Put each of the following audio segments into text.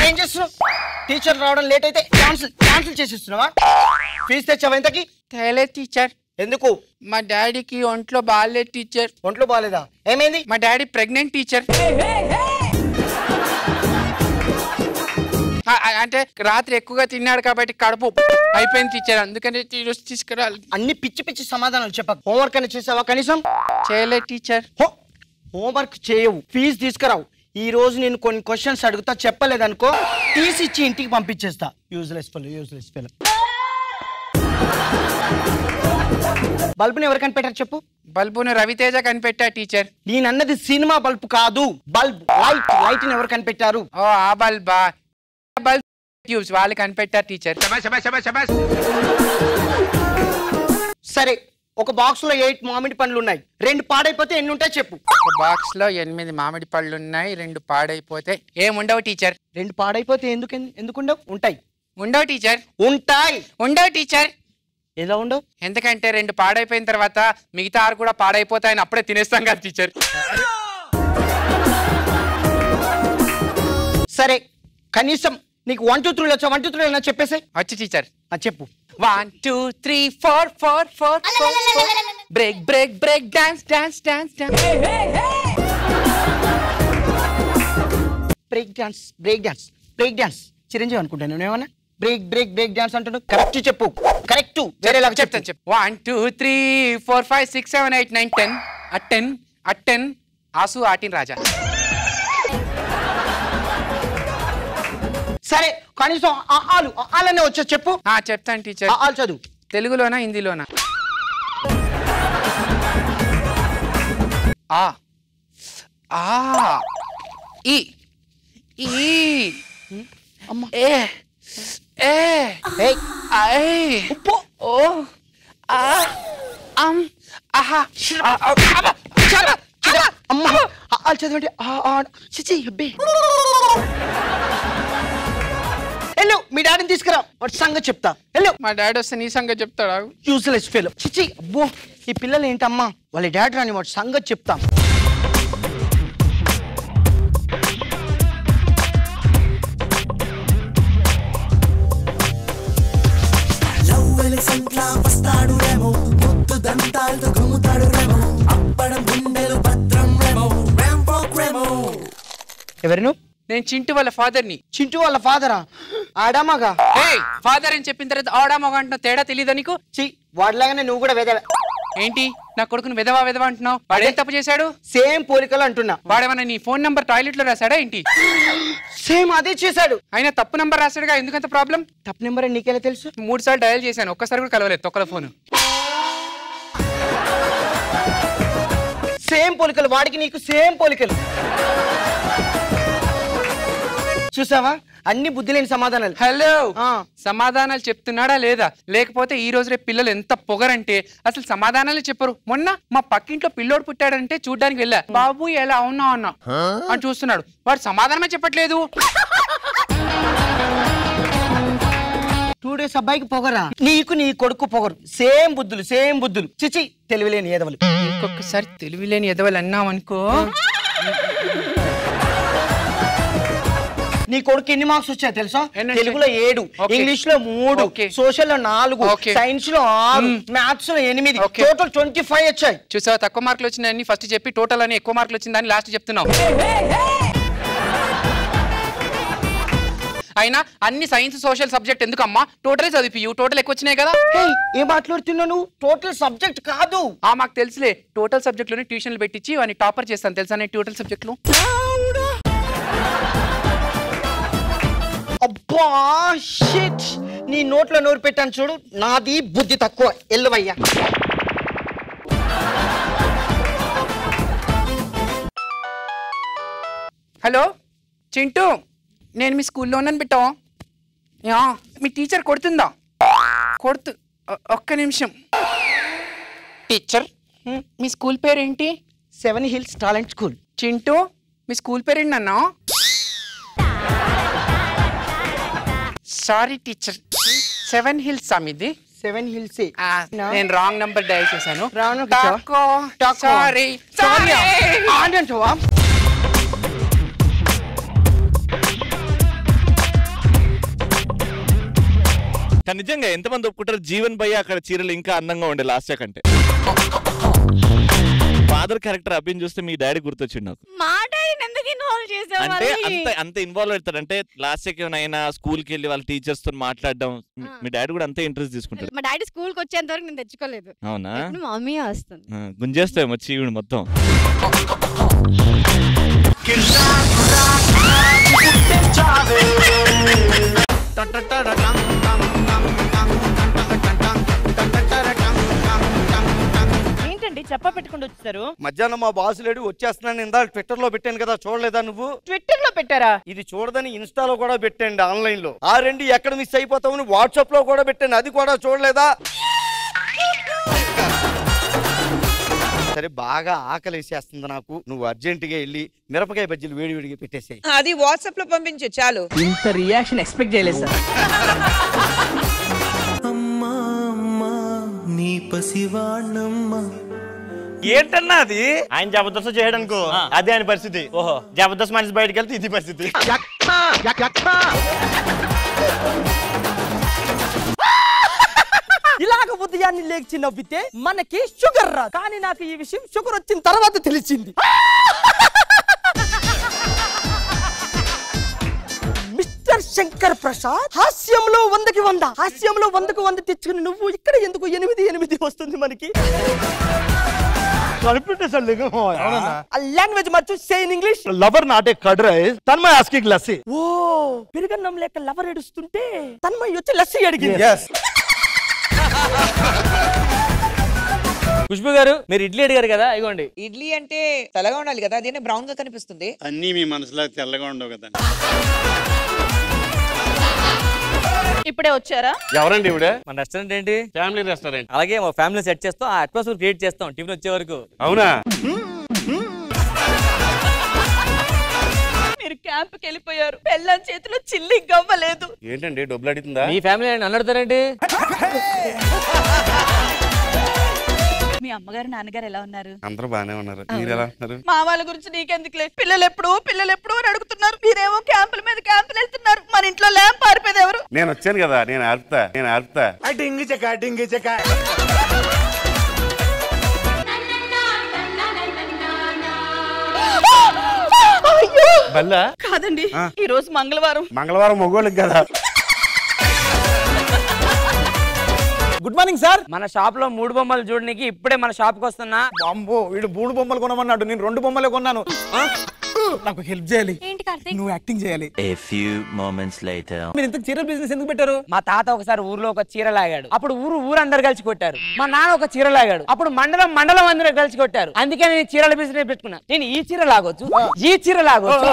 ఏం చేస్తున్నావు? టీచర్ రావడం లేట్ అయితే క్యాన్సిల్ చేసిస్తున్నావా? ఫీజు తెచ్చావా ఇంతకి? తేలేదు టీచర్. ఎందుకు? మా డాడీకి ఒంట్లో బాగాలేదు టీచర్. ఒంట్లో బాగాలేదా? ఏమైంది? మా డాడీ ప్రెగ్నెంట్ టీచర్. అంటే రాత్రి ఎక్కువగా తిన్నాడు కాబట్టి కడుపు అయిపోయింది టీచర్, అందుకని తీసుకురాలి. అన్ని పిచ్చి పిచ్చి సమాధానాలు చెప్పకు. హోంవర్క్ అని చేసావా? కనీసం చేయలేదు టీచర్. హోంవర్క్ చేయవు, ఫీజు తీసుకురావు. ఈ రోజు నేను కొన్ని క్వశ్చన్స్ అడుగుతా, చెప్పలేదనుకో తీసి ఇచ్చి ఇంటికి పంపించేస్తా. Useless fellow. బల్బుని ఎవరు కనిపెట్టారు చెప్పు? బల్బును రవితేజ కనిపెట్టా టీచర్. నేనన్నది సినిమా బల్బు కాదు, బల్బ్. లైట్ ని ఎవరు కనిపెట్టారు? ఓ ఆ బల్బా? బల్బ్ ట్యూబ్స్ వాళ్ళు కనిపెట్టారు టీచర్. సరే, ఒక బాక్స్ లో 8 మామిడి పండ్లు ఉన్నాయి. 2 పాడైపోతే ఎన్ని ఉంటాయి చెప్పు? ఒక బాక్స్ లో 8 మామిడి పళ్ళు ఉన్నాయి, 2 పాడైపోతే ఏముండవు టీచర్. 2 పాడైపోతే ఎందుకుండవు? ఉంటాయి. ఉండవు టీచర్. ఉంటాయి. ఉండవు టీచర్. ఎలా ఉండవు? ఎందుకంటే 2 పాడైపోయిన తర్వాత మిగతా 6 కూడా పాడైపోతాయని అప్పుడే తినేస్తాం కదా టీచర్. సరే, కనీసం నీకు 1 2 3 వచ్చా? 1 2 3 అయినా చెప్పేసాయి. వచ్చి టీచర్. చెప్పు. 1 2 3 4 4 4 4 break break break dance dance dance dance. Break dance Chiranjeevi అనుకుంటాను నేనేమన్నా. బ్రేక్ డాన్స్ అంటున్నావు. కరెక్ట్ చెప్పు. కరెక్ట్ వేరేలాగా చెప్తాను చెప్పు. 1 2 3 4 5 6 7 8 9 10 10 ఆసు ఆటిన్ రాజా. సరే, కనీసం ఆలనే వచ్చా చెప్పు. చెప్తాను టీచర్. ఆలు చదువు. తెలుగులోనా హిందీలోనా? ఆ ఆ ఈ ఈ అమ్మ ఏ ఏ ఐ ఓ ఆ అమ్ ఆహా. అమ్మ ఆలు చదవండి. చిచి అబ్బే. హలో, మీ డాడీని తీసుకురా, వాటి సంగతి చెప్తా. హలో. మా డాడీ వస్తే నీ సంగతి చెప్తాడా? Useless fellow. చిచి అబ్బో, ఈ పిల్లలు ఏంటమ్మా, వాళ్ళ డాడీ రాని వాటి సంగతి చెప్తా. ఎవరు నువ్వు? నేను చింటూ వాళ్ళ ఫాదర్ని. చింటూ వాళ్ళ ఫాదరా? ఆడామగా. ఫాదర్ అని చెప్పిన తర్వాత ఆడామగా అంటున్నావు, తేడా తెలీదా నీకు? వాడిలాగానే నువ్వు కూడా వెదవ. ఏంటి నా కొడుకుని వెదవా అంటున్నావు? వాడేం తప్పు చేశాడు? సేమ్ పోలికలు అంటున్నా. వాడేమన్నా నీ ఫోన్ నంబర్ టాయిలెట్ లో రాశాడా ఏంటి? సేమ్ అదే చేశాడు. అయినా తప్పు నంబర్ రాశాడుగా, ఎందుకంత ప్రాబ్లం? తప్పు నెంబర్ అని నీకెలా తెలుసు? 3 సార్లు డయల్ చేశాను, ఒక్కసారి కూడా కలవలేదు తొక్కల ఫోన్. సేమ్ పోలికలు, వాడికి నీకు సేమ్ పోలికలు. చూసావా, అన్ని బుద్ధి లేని సమాధానాలు. హలో, సమాధానాలు చెప్తున్నాడా లేదా? లేకపోతే ఈ రోజు రేపు పిల్లలు ఎంత పొగరంటే అసలు సమాధానాలు చెప్పరు. మొన్న మా పక్కింట్లో పిల్లోడు పుట్టాడంటే చూడ్డానికి వెళ్ళా. బాబు ఎలా ఉన్నా అన్నా అని చూస్తున్నాడు, వాడు సమాధానమే చెప్పట్లేదు. 2 days అబ్బాయికి పొగరా? నీకు నీ కొడుకు పొగరు. సేమ్ బుద్ధులు. చిచి తెలివిలేని ఎదవలు. ఇంకొకసారి తెలివిలేని ఎదవలు అన్నామనుకో. నీ కొడుకు ఎన్ని మార్క్స్ వచ్చాయి తెలుసా? తెలుగులో 7, ఇంగ్లీష్ లో 3, సోషల్ లో 4, సైన్స్ లో 6, మ్యాథ్స్ లో 8, టోటల్ 25 వచ్చాయి. చూసావా, తక్కువ మార్కులు వచ్చినాయని ఫస్ట్ చెప్పి టోటల్ అని ఎక్కువ మార్కులు వచ్చిందని లాస్ట్ చెప్తున్నావు. అయినా అన్ని సైన్స్ సోషల్ సబ్జెక్ట్ ఎందుకమ్మా? టోటల్ చదివి టోటల్ ఎక్కువ వచ్చినాయి కదా. ఏం మాట్లాడుతున్నావు నువ్వు? టోటల్ సబ్జెక్ట్ కాదు. మాకు తెలుసులే, టోటల్ సబ్జెక్ట్ లోనే ట్యూషన్లు పెట్టించి వాడిని టాపర్ చేస్తాను తెలుసా నేను టోటల్ సబ్జెక్ట్ లో. అబ్బా షిట్, నీ నోట్లో నోరు పెట్టాను చూడు. నాది బుద్ధి తక్కువ. ఎల్లువయ్యా. హలో చింటూ, నేను మీ స్కూల్లో ఉన్నాను బిట్టా. మీ టీచర్ కొడుతుందా? ఒక్క నిమిషం. టీచర్, మీ స్కూల్ పేరేంటి? 7 Hills టాలెంట్ స్కూల్. చింటూ, మీ స్కూల్ పేరేంటి అన్నా? సారీ టీచర్, 7 hills ఇది 7 hills. నేను రాంగ్ నంబర్ డయల్ చేశాను. నిజంగా ఎంతమంది ఒప్పుకుంటారు జీవన్ భయ్య అక్కడ చీరలు ఇంకా అందంగా ఉండే లాస్ట్ కంటే? ఫాదర్ క్యారెక్టర్ అభిని చూస్తే మీ డాడీ గుర్తొచ్చింది నాకు. అంటే అంత ఇన్వాల్వ్ అవుతాడు. అంటే లాస్ట్ ఏమైనా స్కూల్ కి వెళ్ళి వాళ్ళ టీచర్స్ తో మాట్లాడడం, మీ డాడీ కూడా అంతే ఇంట్రెస్ట్ తీసుకుంటాడు. మా డాడీ స్కూల్ కి వచ్చేంత వరకు నేను తెచ్చుకోలేదు. అవునా? మమ్మీ వస్తుంది. గుంజేస్తామో చీవుడు మొత్తం. ఏంటండి చెప్ప పెట్టుకుంటూ వచ్చారు? మధ్యాహ్నం మా బాస్ లేడు, వచ్చేస్తున్నాను. ఇందా ట్విట్టర్ లో పెట్టాను కదా, చూడలేదా నువ్వు? ట్విట్టర్ లో పెట్టారా? ఇది చూడదని ఇన్స్టాలో కూడా పెట్టండి, ఆన్లైన్ లో. ఆ రెండు ఎక్కడ మిస్ అయిపోతామని వాట్సాప్ లో కూడా పెట్టాను, అది కూడా చూడలేదా? సరే, బాగా ఆకలేసేస్తుంది నాకు. నువ్వు అర్జెంట్ గా వెళ్ళి మిరపకాయ బజ్జీలు వేడివేడిగా పెట్టేసాయి. అది వాట్సాప్ లో పంపించు చాలు. ఇంత రియాక్షన్ ఎక్స్పెక్ట్ చేయలేదు సార్. ఏంటన్నా అది? ఆయన జబర్దస్త్ చేయడానికో అదే ఆయన పరిస్థితి. ఓహో, జబర్దస్త్ మనిషి బయటకు వెళ్తే ఇది పరిస్థితి. ఇలాగ ఉదయాన్ని లేచి నవ్వితే మనకి షుగర్ రాదు. కానీ నాకు ఈ విషయం షుగర్ వచ్చిన తర్వాత తెలిసింది. మిస్టర్ శంకర్ ప్రసాద్, హాస్యంలో 100కి 100, హాస్యంలో 100కు 100 తెచ్చుకుని నువ్వు ఇక్కడ ఎందుకు 8 వస్తుంది మనకి? లాంగ్వేజ్ మర్చు, say in English. Lover not a curd rice, Tanmay asking lassi. ఓ, పెరుగన్నం లేక లవర్ ఏడుస్తుంటే తన్మయ్ వచ్చి లస్సీ అడిగింది. ఖుష్బు గారు, మీరు ఇడ్లీ అడిగారు కదా, ఇగోండి. ఇడ్లీ అంటే తెల్లగా ఉండాలి కదా, అదేనే బ్రౌన్ గా కనిపిస్తుంది. అన్ని మీ మనసులో తెల్లగా ఉండవు కదా. ఇప్పుడే వచ్చారా? ఎవరండి ఇవిడే? మన రెస్టారెంట్ ఏంటి? Family restaurant. అలాగే మా ఫ్యామిలీ సెట్ చేస్తాం, ఆ అట్మాస్ఫియర్ క్రియేట్ చేస్తాం టిఫిన్ వచ్చే వరకు. అవునా? మీరు క్యాంప్ కి వెళ్ళిపోయారు, పెళ్ళాం చేతిలో చిల్లి గవ్వలేదు. ఏంటండి డబ్బులు అడుగుతుందా? మీ ఫ్యామిలీ నన్ను అడుగుతారేంటి? మీ అమ్మగారు నాన్నగారు ఎలా ఉన్నారు? అందరూ బానే ఉన్నారు. మీరు ఎలా ఉన్నారు? మా వాళ్ళ గురించి నీకెందుకులే, పిల్లలు ఎప్పుడు అని అడుగుతున్నారు. మీరేమో క్యాంపుల మీద క్యాంపులు వెళ్తున్నారు. మన ఇంట్లో ల్యాంప్ పారిపోయేది ఎవరు? నేను వచ్చాను కదా, నేను ఆర్పుతా. బల్లా కాదండి, ఈ రోజు మంగళవారం మొగోళ్ళకి కదా. Good morning sir. మన షాప్ లో 3 బొమ్మలు చూడడానికి ఇప్పుడే మన షాప్ కి వస్తున్నా. అమ్మో, వీడు 3 బొమ్మలు కొనమన్నాడు, నేను 2 బొమ్మలే కొన్నాను. నాకు హెల్ప్ చేయాలి. నువ్వు యాక్టింగ్ చేయాలి. A few moments later. మీరు ఇంత చీరల బిజినెస్ ఎందుకు పెట్టారు? మా తాత ఒకసారి ఊర్లో ఒక చీర లాగాడు, అప్పుడు ఊరు అందరు కలిసి కొట్టారు. మా నాన్న ఒక చీర లాగాడు, అప్పుడు మండలం అందరూ కలిసి కొట్టారు. అందుకే నేను చీరల బిజినెస్ పెట్టుకున్నా. నేను ఈ చీర లాగొచ్చు, ఈ చీర లాగొచ్చు.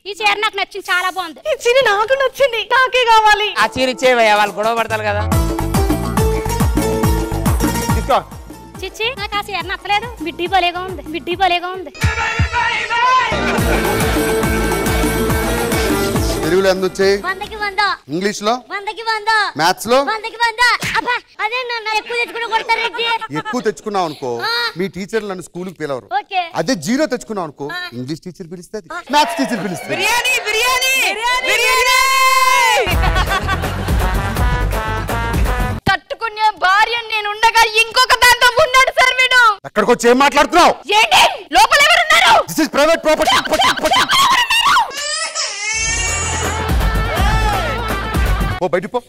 ఈ చీర నాకు నచ్చింది, చాలా బాగుంది. ఈ చీర నాకు నచ్చింది, నాకే కావాలి. ఆ చీర ఇచ్చేవయ్యా, వాళ్ళు గొడవ పడతారు కదా. చిచ్చి, నాకు ఆ చీర నచ్చలేదు. బిడ్డి భలేగా ఉంది. తెలుగులో ఎంత వచ్చాయి? 100కి 100. ఇంగ్లీష్ లో 100కి 100. మ్యాథ్స్ లో 100కి 100. అబ్బా, అదే నన్ను ఎక్కువ తెచ్చుకుని కొడతారేంటి? ఎక్కువ తెచ్చుకున్నావు అనుకో, మీ టీచర్ నన్ను స్కూల్ కి పిలవరు. ఓకే. అదే 0 తెచ్చుకున్నావు అనుకో, ఇంగ్లీష్ టీచర్ పిలుస్తుంది, మ్యాథ్స్ టీచర్ పిలుస్తుంది. బిర్యానీ కట్టుకునే భార్య నేను ఉండగా ఇంకొక దాంతో ఉన్నాడు సార్ వీడు. అక్కడికి వచ్చి ఏం మాట్లాడుతున్నావు? ఏంటి లోపల ఎవరున్నారు? This is private property. ఓ బయటికి పో.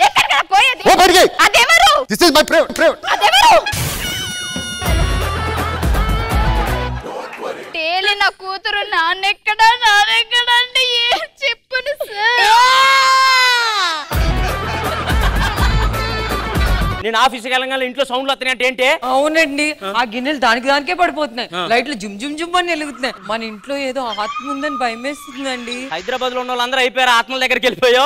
ఎక్కడికి పోయేది? ఓ బయటికి. అదెవరు? This is my private. అదెవరు? తేలి నా కూతురు నాన్నెక్కడా అంటే ఏం చెప్పును సార్. నేను ఆఫీస్కి వెళ్ళగానే ఇంట్లో సౌండ్లు వస్తున్నాయంటే ఏంటి? అవునండి, ఆ గిన్నెలు దానికే పడిపోతున్నాయి, లైట్లు జుమ్ అని వెలుగుతున్నాయి. మన ఇంట్లో ఏదో ఆత్మ ఉందని భయం వేస్తుందండి. హైదరాబాద్ లో ఉన్న వాళ్ళందరూ అయిపోయారు, ఆత్మల దగ్గరికి వెళ్ళిపోయా.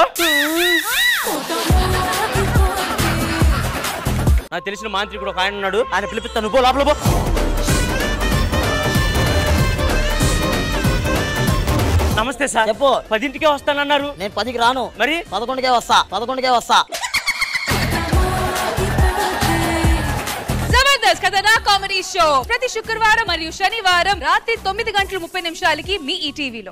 నాకు తెలిసిన మాంత్రికుడు ఒక ఆయన ఉన్నాడు, ఆయన పిలిపిస్తాను, పో లోపల పో. నమస్తే సార్. చెప్పు. 10ంటికే వస్తానన్నారు. నేను 10కి రాను, మరి 11కే వస్తా. 11కే వస్తా. జబర్దస్త్ కథనా కామెడీ షో ప్రతి శుక్రవారం మరియు శనివారం రాత్రి 9:30 మీ ఈటీవీలో.